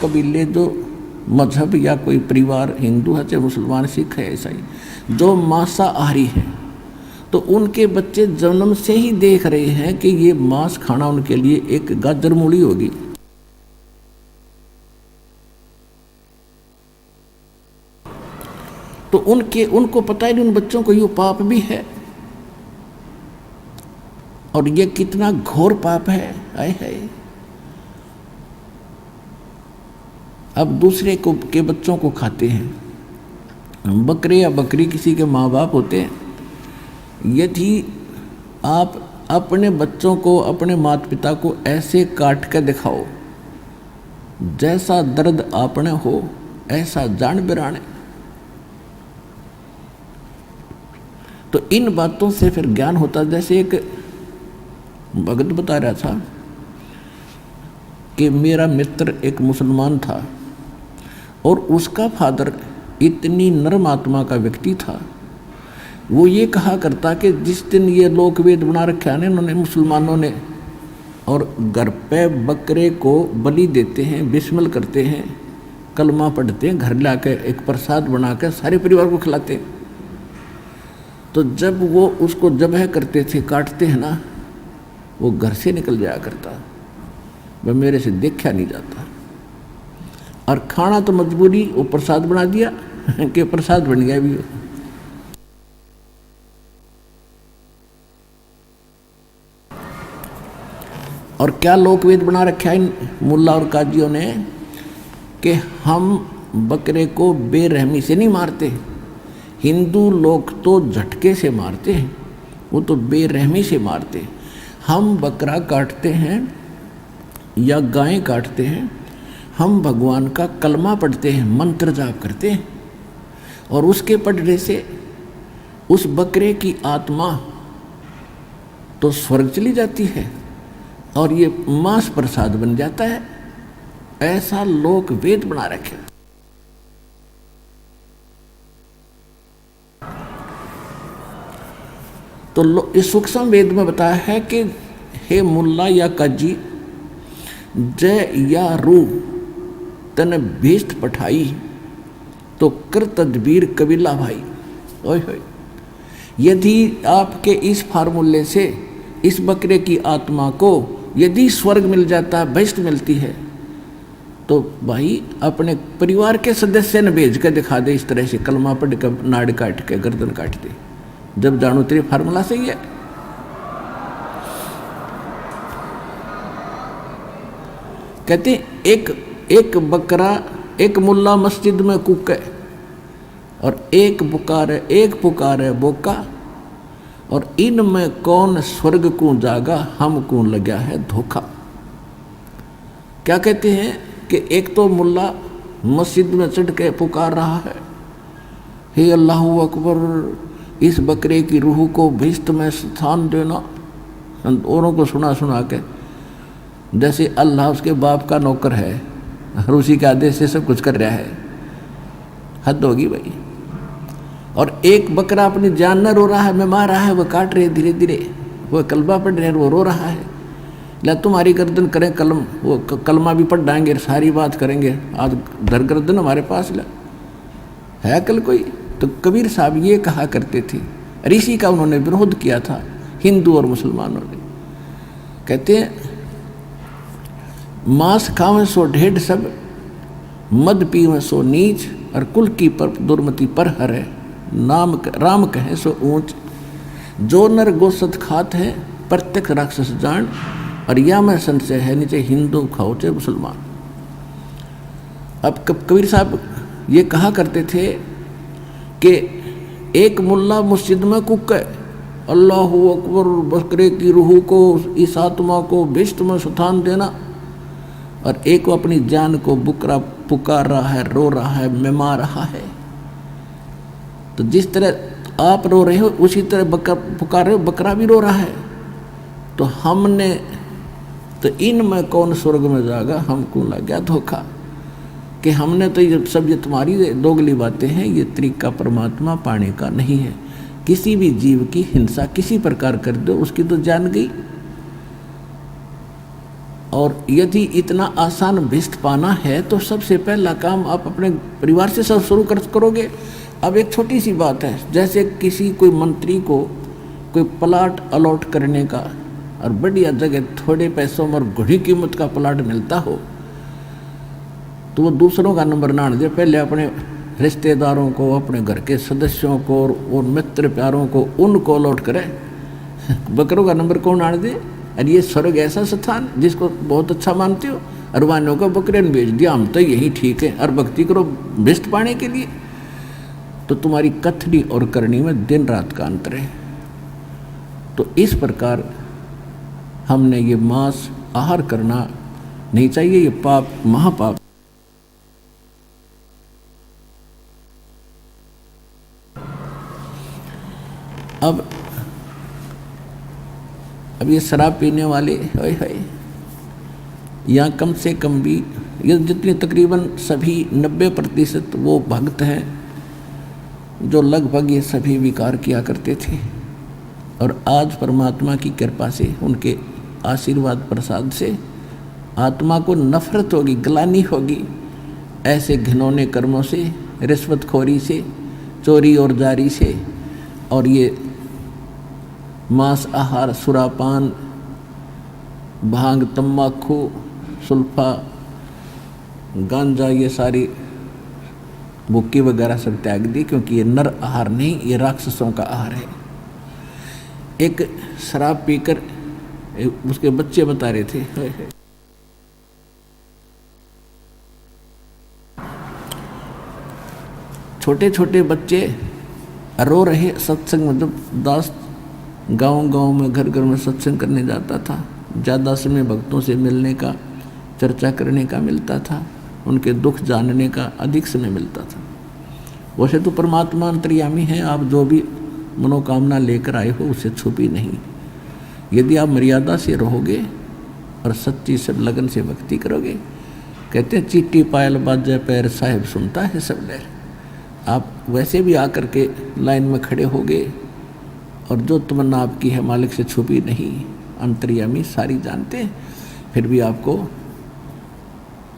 कबीले जो मजहब या कोई परिवार हिंदू है चाहे मुसलमान सिख है ईसाई जो मांसाहारी है तो उनके बच्चे जन्म से ही देख रहे हैं कि ये मांस खाना उनके लिए एक गाजर मूली होगी। तो उनको पता ही नहीं उन बच्चों को ये पाप भी है और ये कितना घोर पाप है। आए है अब दूसरे को के बच्चों को खाते हैं। बकरे या बकरी किसी के माँ बाप होते हैं। यदि आप अपने बच्चों को अपने माता पिता को ऐसे काट कर दिखाओ जैसा दर्द आपने हो ऐसा जान बिराने, तो इन बातों से फिर ज्ञान होता। जैसे एक भगत बता रहा था कि मेरा मित्र एक मुसलमान था और उसका फादर इतनी नर्म आत्मा का व्यक्ति था। वो ये कहा करता कि जिस दिन ये लोक वेद बना रखा है इन्होंने मुसलमानों ने और घर पे बकरे को बलि देते हैं, बिस्मिल करते हैं, कलमा पढ़ते हैं, घर लाके एक प्रसाद बनाकर सारे परिवार को खिलाते हैं। तो जब वो उसको ज़बह करते थे, काटते हैं ना, वो घर से निकल जाया करता, वह मेरे से देखा नहीं जाता। और खाना तो मजबूरी, वो प्रसाद बना दिया कि प्रसाद बन गया भी। और क्या लोकवेद बना रखा है इन मुल्ला और काजियों ने कि हम बकरे को बेरहमी से नहीं मारते। हिंदू लोग तो झटके से मारते हैं, वो तो बेरहमी से मारते। हम बकरा काटते हैं या गाय काटते हैं, हम भगवान का कलमा पढ़ते हैं, मंत्र जाप करते हैं और उसके पढ़ने से उस बकरे की आत्मा तो स्वर्ग चली जाती है और ये मांस प्रसाद बन जाता है। ऐसा लोक वेद बना रखे। तो इस सूक्ष्म वेद में बताया है कि हे मुल्ला या काजी, जय या रू तन भीष्ट पठाई तो कर तदबीर कबीला भाई। ओए होए, यदि आपके इस फार्मूले से इस बकरे की आत्मा को यदि स्वर्ग मिल जाता है, भीष्ट मिलती है, तो भाई अपने परिवार के सदस्य ने भेज कर दिखा दे, इस तरह से कलमा पढ़ कर नाड़ काट के गर्दन काट दे, जब जानो तेरे फार्मूला सही है। कहते एक बकरा, एक मुल्ला मस्जिद में कूके और एक पुकारे बोका, और इनमें कौन स्वर्ग को जागा, हमको लगा है धोखा। क्या कहते हैं कि एक तो मुल्ला मस्जिद में चढ़ के पुकार रहा है, हे अल्लाह अकबर, इस बकरे की रूह को भीष्ट में स्थान देना, औरों को सुना सुना के, जैसे अल्लाह उसके बाप का नौकर है और उसी के आदेश से सब कुछ कर रहा है। हद होगी भाई। और एक बकरा अपनी जान न रो रहा है, मैं मार रहा है, वह काट रहे धीरे धीरे, वह कलमा पढ़ रहे, वो रो रहा है, ला तुम्हारी गर्दन करें कलम, वो कलमा भी पढ़ डाएंगे, सारी बात करेंगे, आज धर गर्दन हमारे पास ला है कल कोई। तो कबीर साहब ये कहा करते थे, ऋषि का उन्होंने विरोध किया था हिंदू और मुसलमानों ने। कहते हैं मांस खावें सो ढेढ़ सब, मद पीवें सो नीच, और कुल की पर दुर्मति पर हरे, नाम राम कहे सो ऊंच, जो नर गोसत खात है प्रत्यक्ष राक्षस जान, और या में संशय है नीचे हिंदू खाओ चाहे मुसलमान। अब कबीर साहब ये कहा करते थे कि एक मुल्ला मस्जिद में कुक है, अल्लाह अकबर, बकरे की रूह को, इस आत्मा को भीष्ट में स्थान देना, और एक वो अपनी जान को बुकरा पुकार रहा है, रो रहा है, मिमा रहा है। तो जिस तरह आप रो रहे हो उसी तरह पुकार रहे हो, बकरा भी रो रहा है। तो हमने तो इनमें कौन स्वर्ग में जागा, हमको लग गया धोखा कि हमने तो ये सब, ये तुम्हारी दोगली बातें हैं, ये तरीका परमात्मा पाने का नहीं है। किसी भी जीव की हिंसा किसी प्रकार कर दो, उसकी तो जान गई। और यदि इतना आसान भिष्ट पाना है तो सबसे पहला काम आप अपने परिवार से सब शुरू करोगे। अब एक छोटी सी बात है, जैसे किसी कोई मंत्री को कोई प्लाट अलॉट करने का और बढ़िया जगह थोड़े पैसों में और घड़ी कीमत का प्लाट मिलता हो तो वो दूसरों का नंबर ना दे, पहले अपने रिश्तेदारों को, अपने घर के सदस्यों को और मित्र प्यारों को उनको अलॉट करे। बकरों का नंबर कौन आने दे? अरे ये स्वर्ग ऐसा स्थान जिसको बहुत अच्छा मानते हो, अरवानों को बकरे ने भेज दिया, हम तो यही ठीक है, और भक्ति करो भिष्ट पाने के लिए। तो तुम्हारी कथनी और करनी में दिन रात का अंतर है। तो इस प्रकार हमने ये मांस आहार करना नहीं चाहिए, ये पाप महापाप। अब ये शराब पीने वाले यहाँ कम से कम भी ये जितने तकरीबन सभी 90% वो भक्त हैं जो लगभग ये सभी विकार किया करते थे, और आज परमात्मा की कृपा से, उनके आशीर्वाद प्रसाद से आत्मा को नफरत होगी, ग्लानि होगी ऐसे घिनौने कर्मों से, रिश्वतखोरी से, चोरी और जारी से, और ये मांस आहार, सुरापान, भांग, तम्बाकू, सुल्फा, गांजा, ये सारी भुक्की वगैरह सब त्याग दी, क्योंकि ये नर आहार नहीं, ये राक्षसों का आहार है। एक शराब पीकर उसके बच्चे बता रहे थे, छोटे छोटे बच्चे रो रहे सत्संग में। जब दास गांव में घर घर में सत्संग करने जाता था, ज़्यादा समय भक्तों से मिलने का, चर्चा करने का मिलता था, उनके दुख जानने का अधिक समय मिलता था। वैसे तो परमात्मा अंतर्यामी है, आप जो भी मनोकामना लेकर आए हो उससे छुपी नहीं। यदि आप मर्यादा से रहोगे और सच्ची सब लगन से भक्ति करोगे, कहते हैं चीटी पायल बाजे पैर साहिब सुनता है सब लहर। आप वैसे भी आकर के लाइन में खड़े होगे और जो तमन्ना आपकी है मालिक से छुपी नहीं, अंतर्यामी सारी जानते हैं। फिर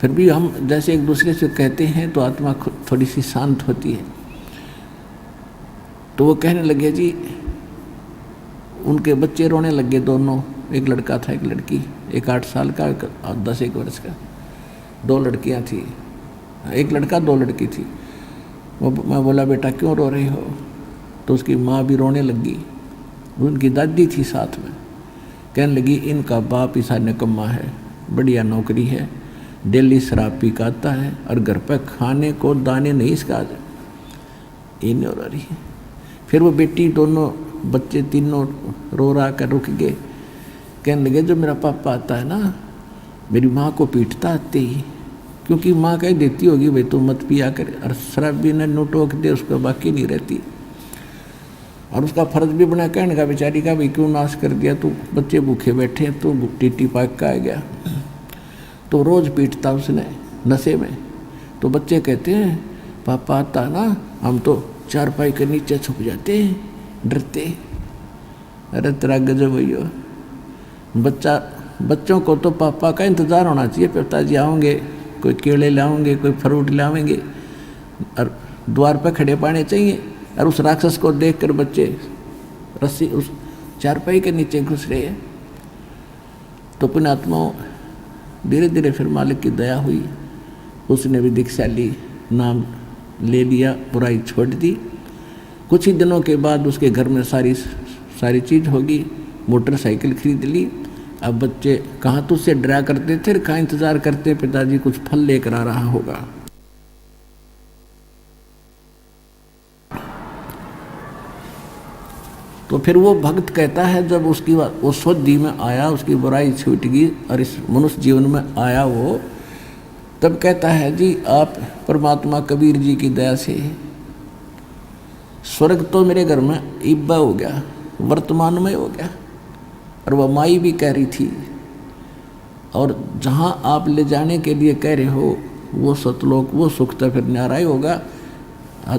भी हम जैसे एक दूसरे से कहते हैं तो आत्मा थोड़ी सी शांत होती है। तो वो कहने लगे जी, उनके बच्चे रोने लगे दोनों, एक लड़का था एक लड़की, एक 8 साल का और 10 वर्ष का, 2 लड़कियां थी, एक लड़का 2 लड़की थी। मैं बोला बेटा क्यों रो रही हो? तो उसकी माँ भी रोने लगी, उनकी दादी थी साथ में, कहने लगी इनका बाप ईसा निकम्मा है, बढ़िया नौकरी है, डेली शराब पी का आता है और घर पर खाने को दाने नहीं इसका ये नहीं हो रही है। फिर वो बेटी, दोनों बच्चे तीनों रो रहा कर रुक गए, कहने लगे जो मेरा पापा आता है ना, मेरी माँ को पीटता आते ही, क्योंकि माँ कह देती होगी भाई तू मत पिया कर, और शराब भी न नोटोक दे उसको बाकी नहीं रहती, और उसका फर्ज भी बना कहने का बेचारी का, भाई क्यों नाश कर दिया, तू बच्चे भूखे बैठे हैं, तू टीटी पाक का आ गया। तो रोज़ पीटता उसने नशे में। तो बच्चे कहते हैं पापा आता ना, हम तो चारपाई के नीचे छुप जाते हैं डरते। अरे तेरा गजब भैया, बच्चों को तो पापा का इंतज़ार होना चाहिए, पिताजी आएंगे, कोई केले लाएंगे, कोई फ्रूट लाएंगे, और द्वार पर खड़े पाने चाहिए। और उस राक्षस को देखकर बच्चे रस्सी उस चारपाई के नीचे घुस रहे हैं। तो पुण्यात्माओं, धीरे धीरे फिर मालिक की दया हुई, उसने भी दीक्षा ली, नाम ले लिया, बुराई छोड़ दी। कुछ ही दिनों के बाद उसके घर में सारी चीज़ होगी, मोटरसाइकिल खरीद ली। अब बच्चे कहाँ तो उससे डरा करते थे, कहाँ इंतज़ार करते पिताजी कुछ फल लेकर आ रहा होगा। तो फिर वो भक्त कहता है जब उसकी वो शुद्धि में आया, उसकी बुराई छूट गई और इस मनुष्य जीवन में आया वो, तब कहता है जी आप परमात्मा कबीर जी की दया से स्वर्ग तो मेरे घर में इब्बा हो गया, वर्तमान में हो गया। और वह माई भी कह रही थी, और जहाँ आप ले जाने के लिए कह रहे हो वो सतलोक, वो सुख तो फिर न्यारा ही होगा।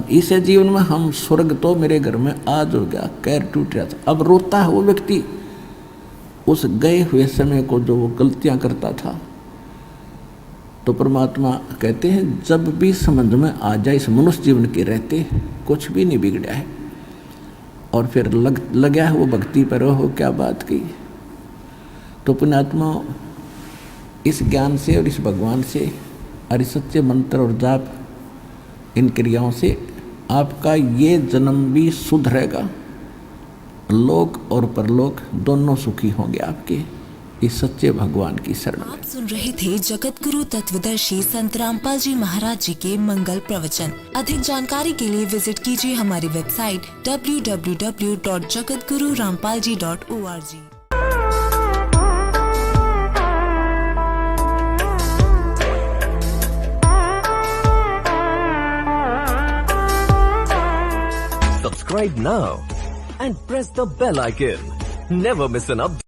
इस जीवन में हम स्वर्ग तो मेरे घर में आज हो गया, कैर टूट रहा था। अब रोता है वो व्यक्ति, उस गए हुए समय को जो वो गलतियां करता था, तो परमात्मा कहते हैं जब भी समझ में आ जाए इस मनुष्य जीवन के रहते कुछ भी नहीं बिगड़ा है, और फिर लगा है वो भक्ति पर, हो क्या बात की। तो पुण्यात्मा इस ज्ञान से और इस भगवान से और इस सच्चे मंत्र और जाप, इन क्रियाओं से आपका ये जन्म भी सुधरेगा, लोक और परलोक दोनों सुखी होंगे आपके इस सच्चे भगवान की शरण में। आप सुन रहे थे जगत गुरु तत्वदर्शी संत रामपाल जी महाराज जी के मंगल प्रवचन। अधिक जानकारी के लिए विजिट कीजिए हमारी website www.jagatgururampalji.org। Subscribe now and press the bell icon. Never miss an update.